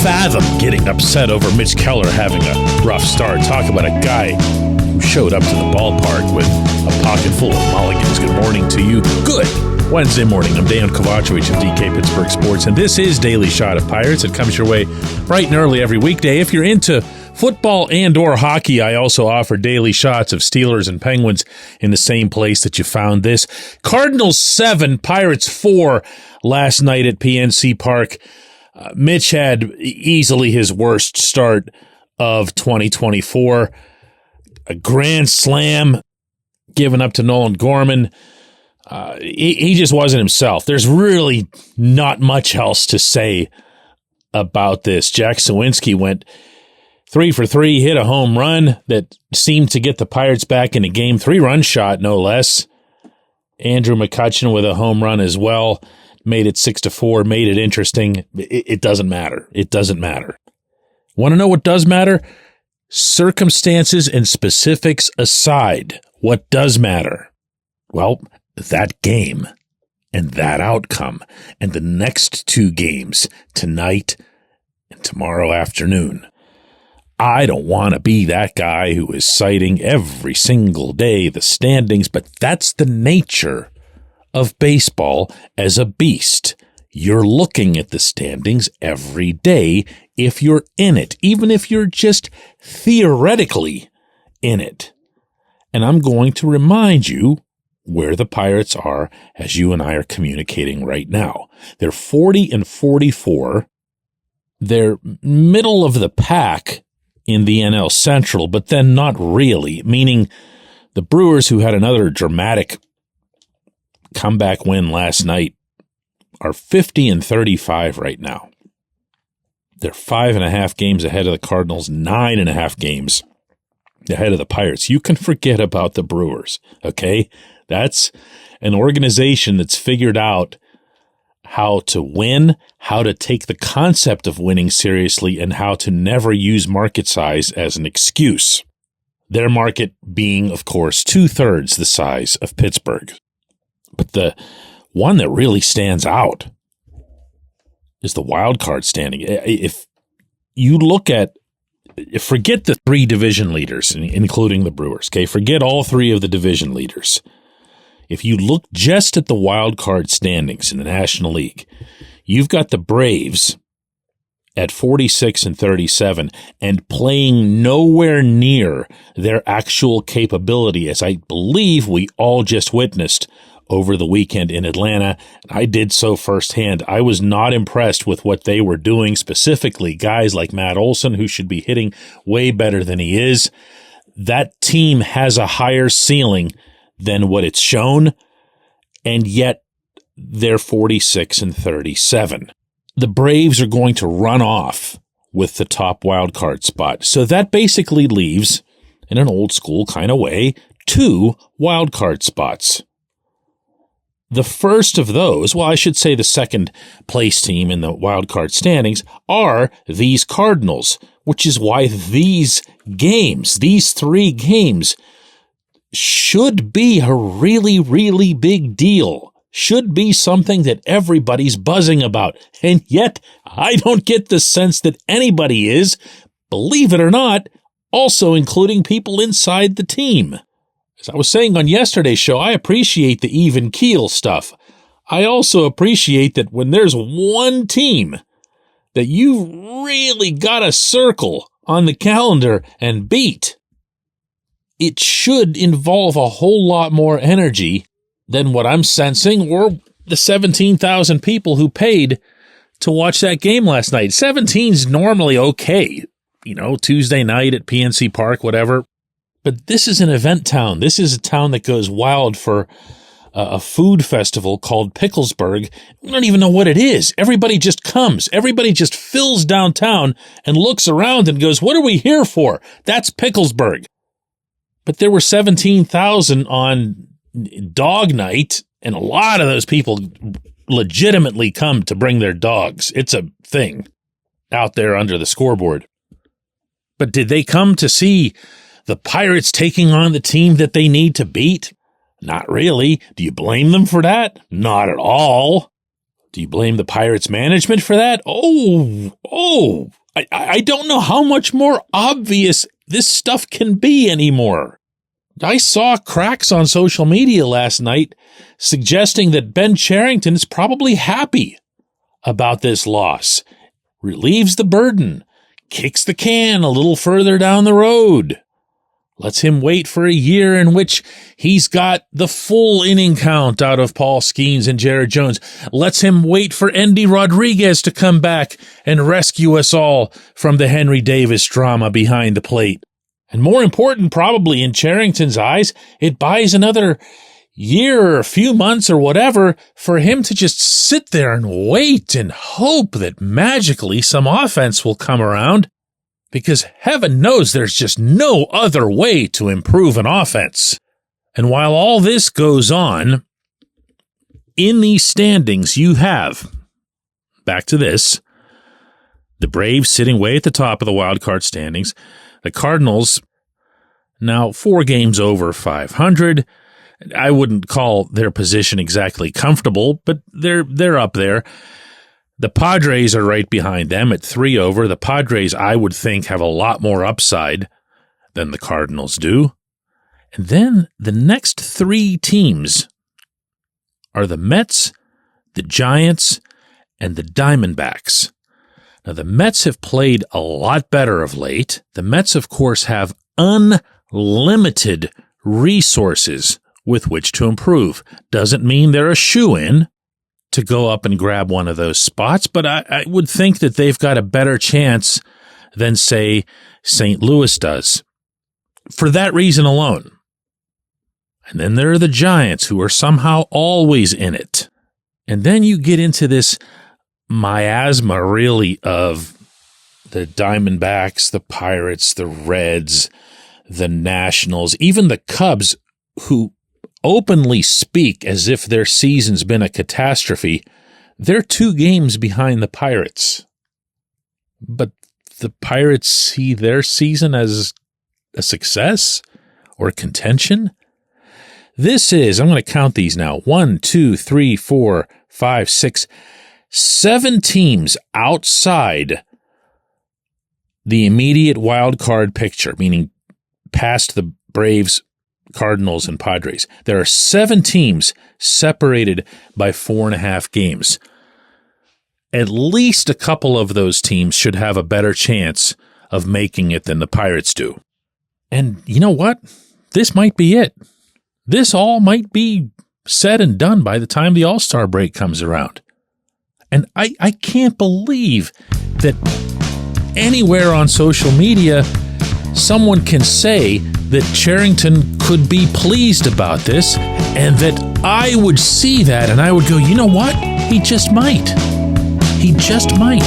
fathom getting upset over Mitch Keller having a rough start. Talk about a guy who showed up to the ballpark with a pocket full of mulligans. Good morning to you. Good Wednesday morning. I'm Dejan Kovacevic of DK Pittsburgh Sports, and this is Daily Shot of Pirates. It comes your way bright and early every weekday. If you're into football and or hockey, I also offer daily shots of Steelers and Penguins in the same place that you found this. Cardinals 7, Pirates 4 last night at PNC Park. Mitch had easily his worst start of 2024. A grand slam given up to Nolan Gorman. He just wasn't himself. There's really not much else to say about this. Jack Sawinski went 3 for 3, hit a home run that seemed to get the Pirates back in the game. 3-run shot, no less. Andrew McCutchen with a home run as well. Made it 6-4, made it interesting. It doesn't matter. It doesn't matter. Want to know what does matter? Circumstances and specifics aside, what does matter? Well, that game and that outcome and the next 2 games, tonight and tomorrow afternoon. I don't want to be that guy who is citing every single day the standings, but that's the nature of baseball as a beast. You're looking at the standings every day if you're in it, even if you're just theoretically in it. And I'm going to remind you where the Pirates are as you and I are communicating right now. They're 40-44. They're middle of the pack in the NL Central, but then not really, meaning the Brewers, who had another dramatic comeback win last night, are 50-35 right now. They're 5.5 games ahead of the Cardinals, 9.5 games ahead of the Pirates. You can forget about the Brewers, okay? That's an organization that's figured out how to win, how to take the concept of winning seriously, and how to never use market size as an excuse. Their market being, of course, 2/3 the size of Pittsburgh. But the one that really stands out is the wild card standing. If you look at, forget the 3 division leaders, including the Brewers, okay? Forget all 3 of the division leaders. If you look just at the wild card standings in the National League, you've got the Braves at 46-37 and playing nowhere near their actual capability, as I believe we all just witnessed over the weekend in Atlanta. I did so firsthand. I was not impressed with what they were doing, specifically guys like Matt Olson, who should be hitting way better than he is. That team has a higher ceiling than what it's shown, and yet they're 46-37. The Braves are going to run off with the top wild card spot. So that basically leaves, in an old school kind of way, 2 wild card spots. The first of those, well, I should say the second place team in the wild card standings, are these Cardinals, which is why these 3 games, should be a really, really big deal. Should be something that everybody's buzzing about. And yet, I don't get the sense that anybody is, believe it or not, also including people inside the team. As I was saying on yesterday's show, I appreciate the even keel stuff. I also appreciate that when there's one team that you really got to circle on the calendar and beat, it should involve a whole lot more energy than what I'm sensing, or the 17,000 people who paid to watch that game last night. 17's normally okay, Tuesday night at PNC Park, whatever. But this is an event town. This is a town that goes wild for a food festival called Picklesburg. We don't even know what it is. Everybody just comes. Everybody just fills downtown and looks around and goes, what are we here for? That's Picklesburg. But there were 17,000 on dog night, and a lot of those people legitimately come to bring their dogs. It's a thing out there under the scoreboard. But did they come to see the Pirates taking on the team that they need to beat? Not really. Do you blame them for that? Not at all. Do you blame the Pirates management for that? I don't know how much more obvious this stuff can be anymore. I saw cracks on social media last night suggesting that Ben Cherington is probably happy about this loss, relieves the burden, kicks the can a little further down the road, lets him wait for a year in which he's got the full inning count out of Paul Skeens and Jared Jones, lets him wait for Endy Rodriguez to come back and rescue us all from the Henry Davis drama behind the plate. And more important, probably in Cherington's eyes, it buys another year or a few months or whatever for him to just sit there and wait and hope that magically some offense will come around, because heaven knows there's just no other way to improve an offense. And while all this goes on, in these standings you have, back to this, the Braves sitting way at the top of the wild card standings, the Cardinals now 4 games over 500. I wouldn't call their position exactly comfortable, but they're up there. The Padres are right behind them at 3 over. The Padres, I would think, have a lot more upside than the Cardinals do. And then the next 3 teams are the Mets, the Giants, and the Diamondbacks. Now, the Mets have played a lot better of late. The Mets, of course, have unlimited resources with which to improve. Doesn't mean they're a shoo-in to go up and grab one of those spots, but I would think that they've got a better chance than, say, St. Louis does, for that reason alone. And then there are the Giants, who are somehow always in it. And then you get into this miasma, really, of the Diamondbacks, the Pirates, the Reds, the Nationals, even the Cubs, who openly speak as if their season's been a catastrophe. They're 2 games behind the Pirates. But the Pirates see their season as a success or contention. This is, I'm going to count these now, 1, 2, 3, 4, 5, 6, 7 teams outside the immediate wild card picture, meaning past the Braves, Cardinals, and Padres. There are 7 teams separated by 4.5 games. At least a couple of those teams should have a better chance of making it than the Pirates do. And you know what? This might be it. This all might be said and done by the time the All-Star break comes around. And I can't believe that anywhere on social media someone can say that Cherington could be pleased about this, and that I would see that and I would go, you know what? He just might. He just might.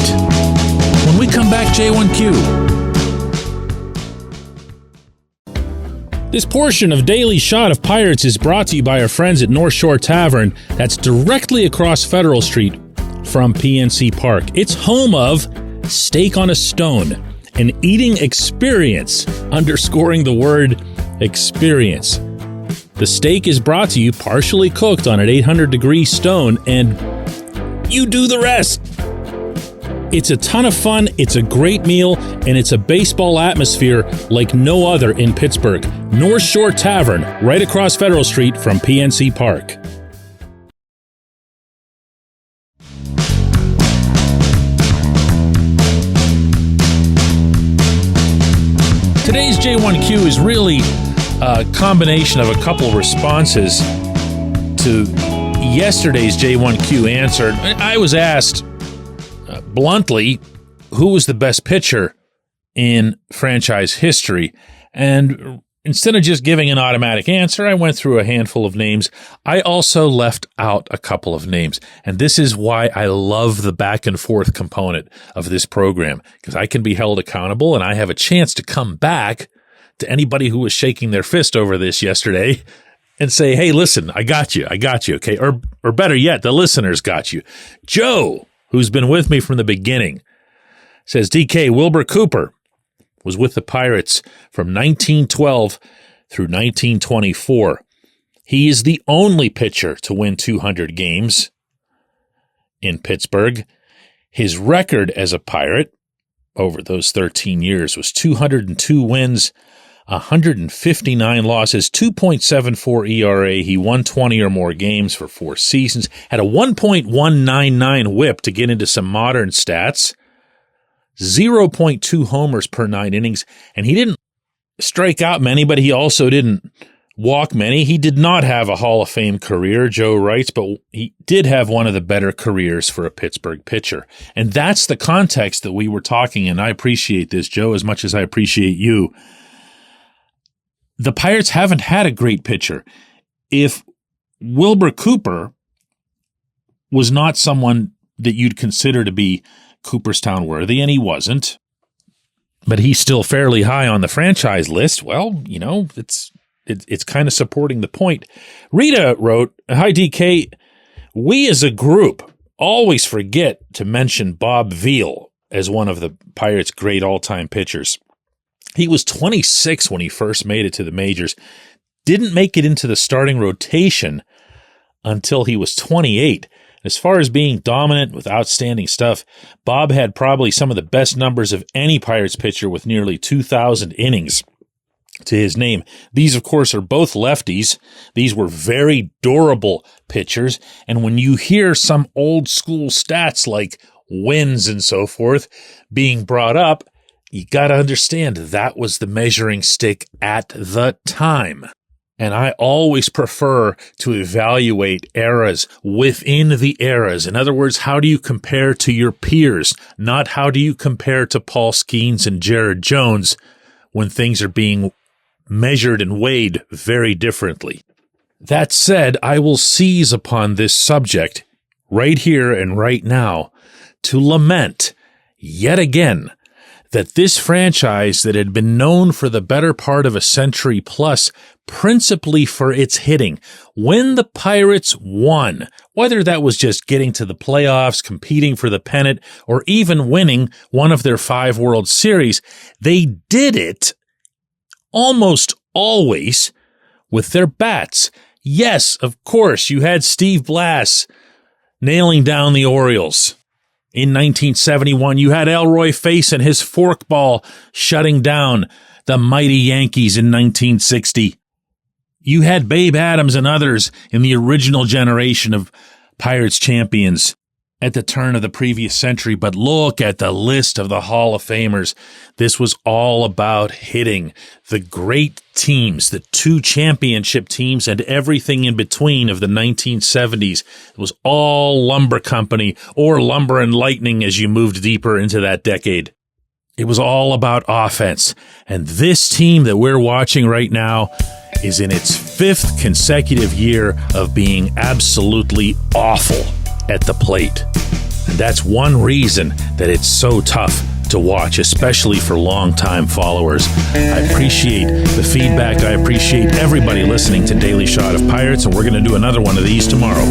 When we come back, J1Q. This portion of Daily Shot of Pirates is brought to you by our friends at North Shore Tavern. That's directly across Federal Street from PNC Park. It's home of Steak on a Stone, an eating experience, underscoring the word experience. The steak is brought to you partially cooked on an 800-degree stone, and you do the rest. It's a ton of fun, it's a great meal, and it's a baseball atmosphere like no other in Pittsburgh. North Shore Tavern, right across Federal Street from PNC Park. Today's J1Q is really a combination of a couple responses to yesterday's J1Q answer. I was asked bluntly, who was the best pitcher in franchise history? And instead of just giving an automatic answer, I went through a handful of names. I also left out a couple of names. And this is why I love the back and forth component of this program, because I can be held accountable and I have a chance to come back to anybody who was shaking their fist over this yesterday and say, hey, listen, I got you, okay? Or better yet, the listeners got you. Joe, who's been with me from the beginning, says DK Wilbur Cooper was with the Pirates from 1912 through 1924. He is the only pitcher to win 200 games in Pittsburgh. His record as a Pirate over those 13 years was 202 wins, 159 losses, 2.74 ERA. He won 20 or more games for 4 seasons, had a 1.199 whip to get into some modern stats, 0.2 homers per 9 innings, and he didn't strike out many, but he also didn't walk many. He did not have a Hall of Fame career, Joe writes, but he did have one of the better careers for a Pittsburgh pitcher. And that's the context that we were talking in. I appreciate this, Joe, as much as I appreciate you. The Pirates haven't had a great pitcher. If Wilbur Cooper was not someone that you'd consider to be Cooperstown worthy, and he wasn't, but he's still fairly high on the franchise list, well, you know, it's kind of supporting the point. Rita wrote, "Hi, DK. We as a group always forget to mention Bob Veal as one of the Pirates' great all-time pitchers. He was 26 when he first made it to the majors, didn't make it into the starting rotation until he was 28. As far as being dominant with outstanding stuff, Bob had probably some of the best numbers of any Pirates pitcher with nearly 2,000 innings to his name. These, of course, are both lefties. These were very durable pitchers. And when you hear some old school stats like wins and so forth being brought up, you got to understand that was the measuring stick at the time. And I always prefer to evaluate eras within the eras. In other words, how do you compare to your peers? Not how do you compare to Paul Skeens and Jared Jones when things are being measured and weighed very differently. That said, I will seize upon this subject right here and right now to lament yet again that this franchise that had been known for the better part of a century plus, principally for its hitting, when the Pirates won, whether that was just getting to the playoffs, competing for the pennant, or even winning one of their 5 World Series, they did it almost always with their bats. Yes, of course, you had Steve Blass nailing down the Orioles. In 1971, you had Elroy Face and his forkball shutting down the mighty Yankees in 1960. You had Babe Adams and others in the original generation of Pirates champions at the turn of the previous century. But look at the list of the Hall of Famers. This was all about hitting. The great teams, the 2 championship teams and everything in between of the 1970s. It was all Lumber Company or Lumber and Lightning as you moved deeper into that decade. It was all about offense. And this team that we're watching right now is in its 5th consecutive year of being absolutely awful at the plate. And that's one reason that it's so tough to watch, especially for longtime followers. I appreciate the feedback. I appreciate everybody listening to Daily Shot of Pirates, and we're going to do another one of these tomorrow.